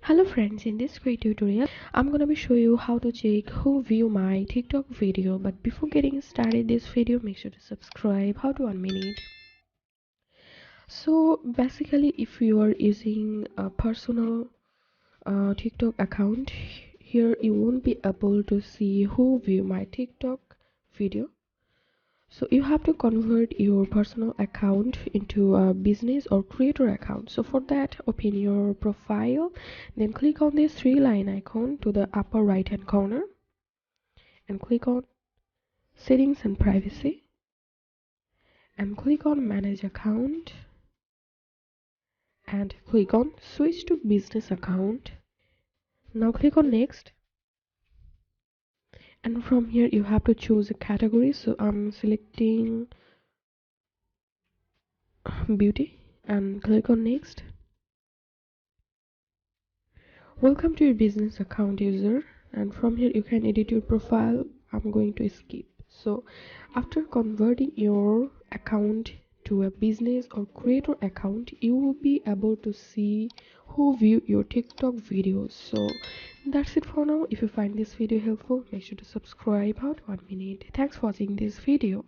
Hello friends, in this quick tutorial I'm gonna be show you how to check who view my TikTok video. But before getting started this video, make sure to subscribe. How to 1 minute. So basically, if you are using a personal TikTok account, here you won't be able to see who view my TikTok video. So you have to convert your personal account into a business or creator account. So for that, open your profile, then click on this three line icon to the upper right hand corner and click on settings and privacy and click on manage account and click on switch to business account. Now click on next, and from here you have to choose a category. So I'm selecting beauty and click on next. Welcome to your business account, user, and from here you can edit your profile. I'm going to skip. So after converting your account to a business or creator account, you will be able to see who view your TikTok videos. So that's it for now. If you find this video helpful, make sure to subscribe. Out 1 minute. Thanks for watching this video.